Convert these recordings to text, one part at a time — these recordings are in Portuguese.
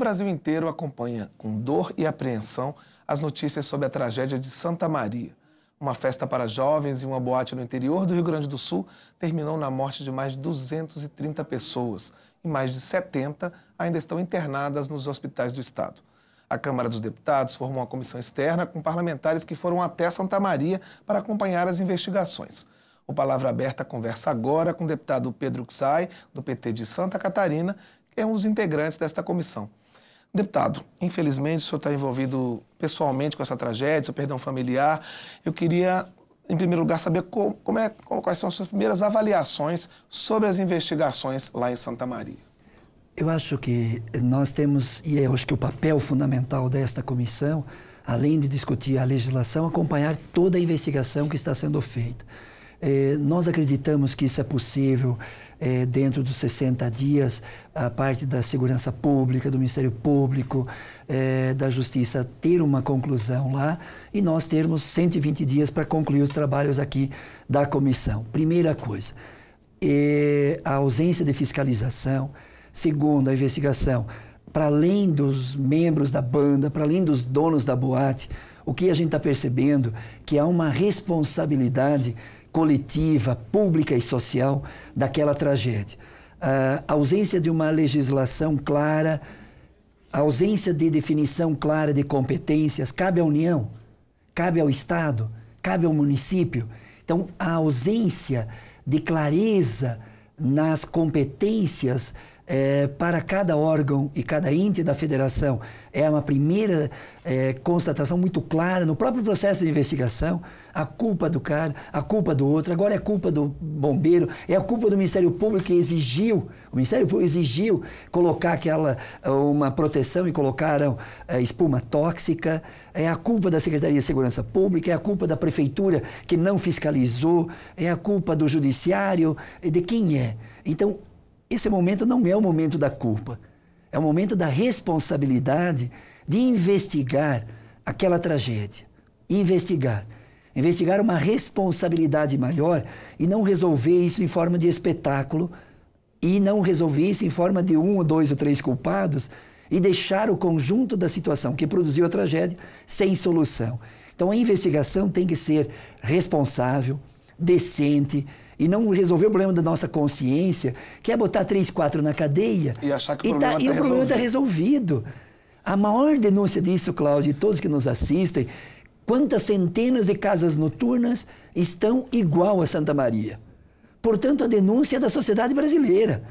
Brasil inteiro acompanha com dor e apreensão as notícias sobre a tragédia de Santa Maria. Uma festa para jovens e uma boate no interior do Rio Grande do Sul terminou na morte de mais de 230 pessoas e mais de 70 ainda estão internadas nos hospitais do estado. A Câmara dos Deputados formou uma comissão externa com parlamentares que foram até Santa Maria para acompanhar as investigações. O Palavra Aberta conversa agora com o deputado Pedro Xay, do PT de Santa Catarina, que é um dos integrantes desta comissão. Deputado, infelizmente o senhor está envolvido pessoalmente com essa tragédia, seu perdão familiar. Eu queria, em primeiro lugar, saber quais são as suas primeiras avaliações sobre as investigações lá em Santa Maria. Eu acho que nós temos, e eu acho que o papel fundamental desta comissão, além de discutir a legislação, acompanhar toda a investigação que está sendo feita. Nós acreditamos que isso é possível dentro dos 60 dias, a parte da segurança pública, do Ministério Público, da Justiça ter uma conclusão lá e nós termos 120 dias para concluir os trabalhos aqui da comissão. Primeira coisa, a ausência de fiscalização. Segundo, a investigação, para além dos membros da banda, para além dos donos da boate, o que a gente está percebendo que há uma responsabilidade coletiva, pública e social daquela tragédia. A ausência de uma legislação clara, a ausência de definição clara de competências, cabe à União, cabe ao Estado, cabe ao município. Então, a ausência de clareza nas competências para cada órgão e cada ente da federação é uma primeira constatação muito clara no próprio processo de investigação. A culpa do cara, a culpa do outro, agora é culpa do bombeiro, é a culpa do Ministério Público que exigiu, o Ministério Público exigiu colocar uma proteção e colocaram espuma tóxica, é a culpa da Secretaria de Segurança Pública, é a culpa da Prefeitura que não fiscalizou, é a culpa do Judiciário, de quem é? Então, esse momento não é o momento da culpa, é o momento da responsabilidade de investigar aquela tragédia, investigar uma responsabilidade maior e não resolver isso em forma de espetáculo e não resolver isso em forma de 1, 2 ou 3 culpados e deixar o conjunto da situação que produziu a tragédia sem solução. Então a investigação tem que ser responsável, decente, e não resolver o problema da nossa consciência, que é botar 3, 4 na cadeia e achar que o problema está resolvido. A maior denúncia disso, Cláudio, e todos que nos assistem, quantas centenas de casas noturnas estão igual a Santa Maria. Portanto, a denúncia é da sociedade brasileira.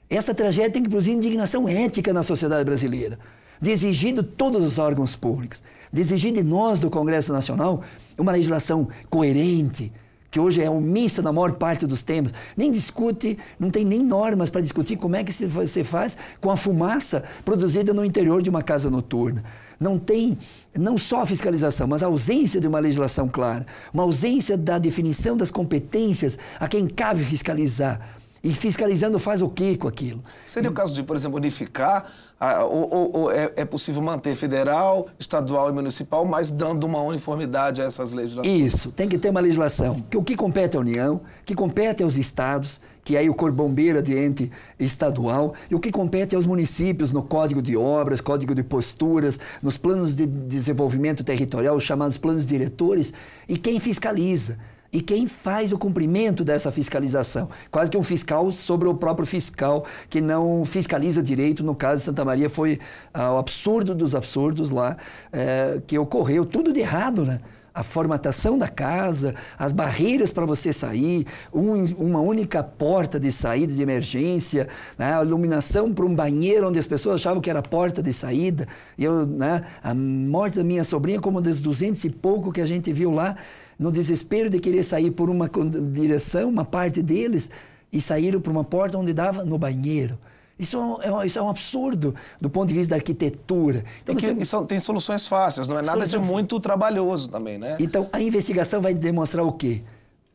Essa tragédia tem que produzir indignação ética na sociedade brasileira, de exigir de todos os órgãos públicos, de exigir de nós, do Congresso Nacional, uma legislação coerente, que hoje é omissa na maior parte dos temas, nem discute, não tem nem normas para discutir como é que se faz com a fumaça produzida no interior de uma casa noturna. Não tem, não só a fiscalização, mas a ausência de uma legislação clara, uma ausência da definição das competências a quem cabe fiscalizar. E fiscalizando faz o quê com aquilo? Seria o caso de, por exemplo, unificar, ou é possível manter federal, estadual e municipal, mas dando uma uniformidade a essas legislações? Isso, tem que ter uma legislação. O que compete à União, que compete aos estados, que aí o Corpo Bombeiro é de ente estadual, e o que compete aos municípios no Código de Obras, Código de Posturas, nos planos de desenvolvimento territorial, os chamados planos diretores, e quem fiscaliza. E quem faz o cumprimento dessa fiscalização? Quase que um fiscal sobre o próprio fiscal, que não fiscaliza direito. No caso de Santa Maria foi o absurdo dos absurdos lá, que ocorreu tudo de errado, né? A formatação da casa, as barreiras para você sair, uma única porta de saída de emergência, né? A iluminação para um banheiro onde as pessoas achavam que era a porta de saída. A morte da minha sobrinha, como dos 200 e pouco que a gente viu lá, no desespero de querer sair por uma direção, uma parte deles, e saíram por uma porta onde dava no banheiro. Isso é um absurdo do ponto de vista da arquitetura. Então, tem soluções fáceis, não é nada de muito trabalhoso também, né? Então, a investigação vai demonstrar o quê?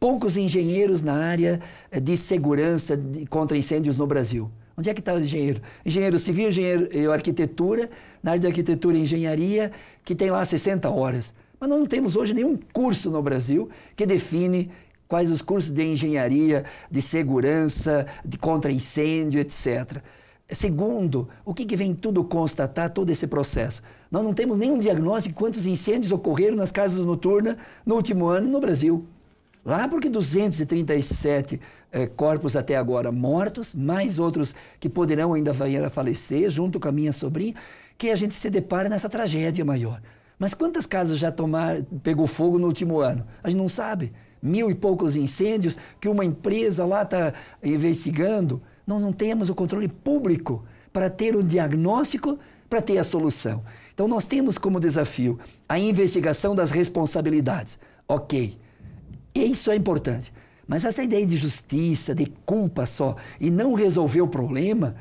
Poucos engenheiros na área de segurança contra incêndios no Brasil. Onde é que está o engenheiro? Engenheiro civil, engenheiro arquitetura, na área de arquitetura e engenharia, que tem lá 60 horas. Mas nós não temos hoje nenhum curso no Brasil que define quais os cursos de engenharia, de segurança, de contra-incêndio, etc. Segundo, o que vem tudo constatar, todo esse processo? Nós não temos nenhum diagnóstico de quantos incêndios ocorreram nas casas noturnas no último ano no Brasil. Lá porque 237 corpos até agora mortos, mais outros que poderão ainda vir a falecer, junto com a minha sobrinha, que a gente se depara nessa tragédia maior. Mas quantas casas já pegou fogo no último ano? A gente não sabe. 1000 e poucos incêndios que uma empresa lá está investigando. Nós não temos o controle público para ter o diagnóstico, para ter a solução. Então, nós temos como desafio a investigação das responsabilidades. Ok, isso é importante. Mas essa ideia de justiça, de culpa só, e não resolver o problema,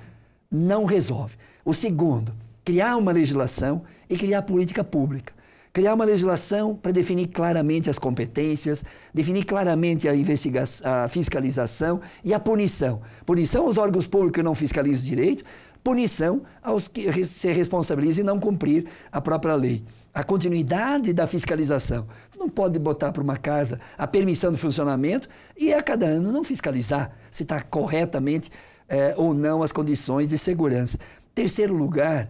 não resolve. O segundo, criar uma legislação e criar política pública. Criar uma legislação para definir claramente as competências, definir claramente a fiscalização e a punição. Punição aos órgãos públicos que não fiscalizam direito, punição aos que se responsabilizam e não cumprir a própria lei. A continuidade da fiscalização. Não pode botar para uma casa a permissão de funcionamento e a cada ano não fiscalizar se está corretamente ou não as condições de segurança. Terceiro lugar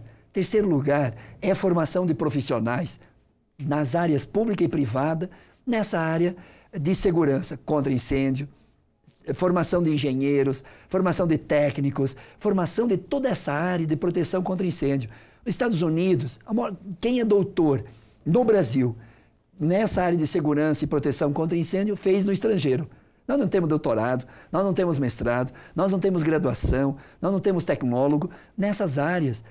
é a formação de profissionais nas áreas pública e privada, nessa área de segurança contra incêndio, formação de engenheiros, formação de técnicos, formação de toda essa área de proteção contra incêndio. Nos Estados Unidos, quem é doutor no Brasil nessa área de segurança e proteção contra incêndio fez no estrangeiro. Nós não temos doutorado, nós não temos mestrado, nós não temos graduação, nós não temos tecnólogo nessas áreas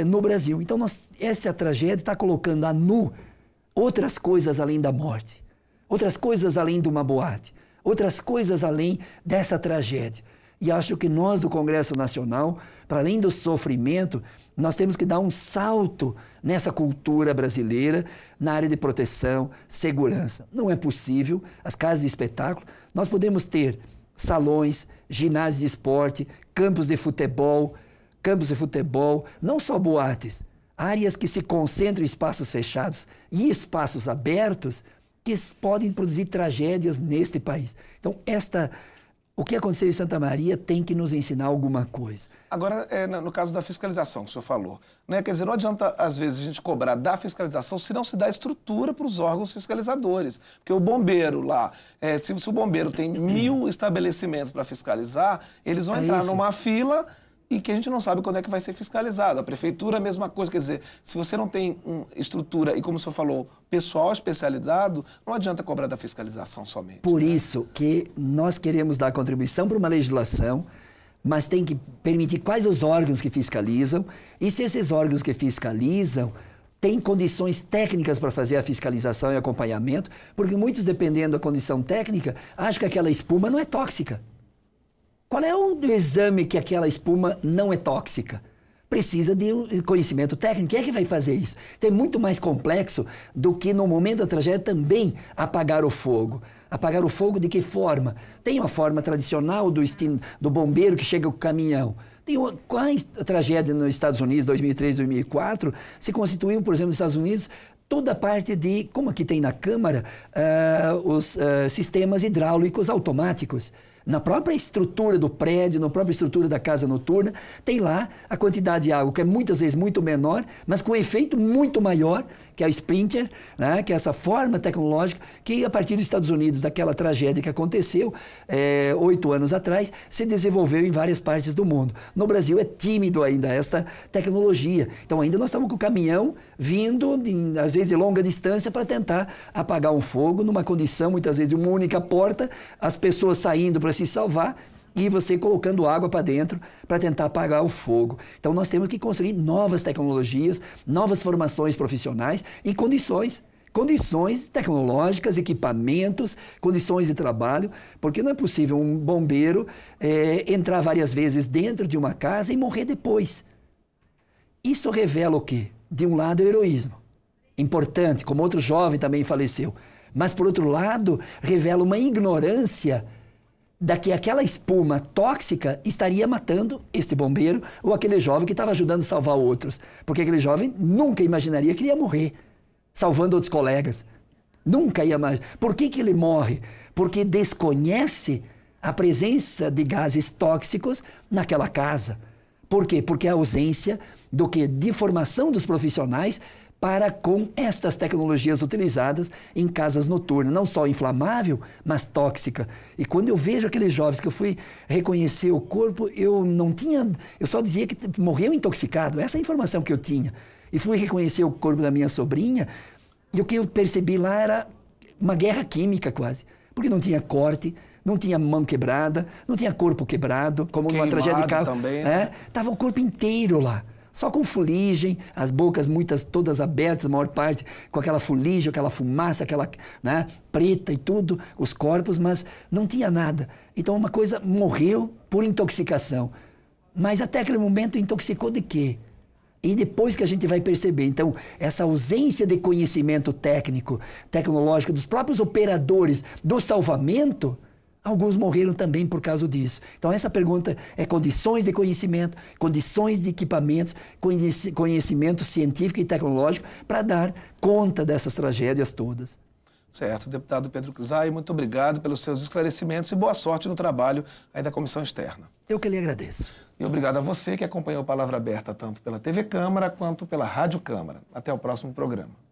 no Brasil. Então, essa tragédia está colocando a nu outras coisas além da morte, outras coisas além de uma boate, outras coisas além dessa tragédia. E acho que nós do Congresso Nacional, para além do sofrimento, nós temos que dar um salto nessa cultura brasileira, na área de proteção, segurança. Não é possível, as casas de espetáculo, nós podemos ter salões, ginásios de esporte, campos de futebol, não só boates, áreas que se concentram em espaços fechados e espaços abertos que podem produzir tragédias neste país. Então, o que aconteceu em Santa Maria tem que nos ensinar alguma coisa. Agora, no caso da fiscalização que o senhor falou, né? Quer dizer, não adianta, às vezes, a gente cobrar da fiscalização se não se dá estrutura para os órgãos fiscalizadores. Porque o bombeiro lá, se o bombeiro tem 1000 estabelecimentos para fiscalizar, eles vão entrar numa fila e que a gente não sabe quando é que vai ser fiscalizado. A prefeitura, a mesma coisa. Quer dizer, se você não tem estrutura e, como o senhor falou, pessoal especializado, não adianta cobrar da fiscalização somente. Por isso que nós queremos dar contribuição para uma legislação, mas tem que permitir quais os órgãos que fiscalizam e se esses órgãos que fiscalizam têm condições técnicas para fazer a fiscalização e acompanhamento, porque muitos, dependendo da condição técnica, acham que aquela espuma não é tóxica. Qual é o exame que aquela espuma não é tóxica? Precisa de um conhecimento técnico. Quem é que vai fazer isso? Então, é muito mais complexo do que no momento da tragédia também apagar o fogo. Apagar o fogo de que forma? Tem uma forma tradicional do bombeiro que chega com o caminhão. Com a tragédia nos Estados Unidos, 2003, 2004, se constituiu, por exemplo, nos Estados Unidos, toda a parte de, como aqui tem na Câmara, os sistemas hidráulicos automáticos. Na própria estrutura do prédio, na própria estrutura da casa noturna, tem lá a quantidade de água, que é muitas vezes muito menor, mas com efeito muito maior, que é o sprinkler, né? Que é essa forma tecnológica que, a partir dos Estados Unidos, daquela tragédia que aconteceu 8 anos atrás, se desenvolveu em várias partes do mundo. No Brasil é tímido ainda esta tecnologia. Então ainda nós estamos com o caminhão vindo, às vezes de longa distância, para tentar apagar um fogo numa condição, muitas vezes, de uma única porta, as pessoas saindo para se salvar, e você colocando água para dentro para tentar apagar o fogo. Então nós temos que construir novas tecnologias, novas formações profissionais e condições tecnológicas, equipamentos, condições de trabalho, porque não é possível um bombeiro entrar várias vezes dentro de uma casa e morrer depois. Isso revela o quê? De um lado, o heroísmo. Importante, como outro jovem também faleceu. Mas, por outro lado, revela uma ignorância da que aquela espuma tóxica estaria matando este bombeiro ou aquele jovem que estava ajudando a salvar outros. Porque aquele jovem nunca imaginaria que ele ia morrer, salvando outros colegas. Nunca ia imaginar. Por que ele morre? Porque desconhece a presença de gases tóxicos naquela casa. Por quê? Porque a ausência do que? De formação dos profissionais para com estas tecnologias utilizadas em casas noturnas, não só inflamável, mas tóxica. E quando eu vejo aqueles jovens que eu fui reconhecer o corpo, eu só dizia que morreu intoxicado, essa é a informação que eu tinha. E fui reconhecer o corpo da minha sobrinha, e o que eu percebi lá era uma guerra química quase, porque não tinha corte, não tinha mão quebrada, não tinha corpo quebrado, como numa tragédia de carro. Também, né? Tava o corpo inteiro lá. Só com fuligem, as bocas muitas todas abertas, a maior parte com aquela fuligem, aquela fumaça, aquela, né, preta e tudo, os corpos, mas não tinha nada. Então uma coisa morreu por intoxicação. Mas até aquele momento intoxicou de quê? E depois que a gente vai perceber, então, essa ausência de conhecimento técnico, tecnológico dos próprios operadores do salvamento, alguns morreram também por causa disso. Então, essa pergunta é condições de conhecimento, condições de equipamentos, conhecimento científico e tecnológico para dar conta dessas tragédias todas. Certo. Deputado Pedro Kizai, muito obrigado pelos seus esclarecimentos e boa sorte no trabalho aí da Comissão Externa. Eu que lhe agradeço. E obrigado a você que acompanhou Palavra Aberta tanto pela TV Câmara quanto pela Rádio Câmara. Até o próximo programa.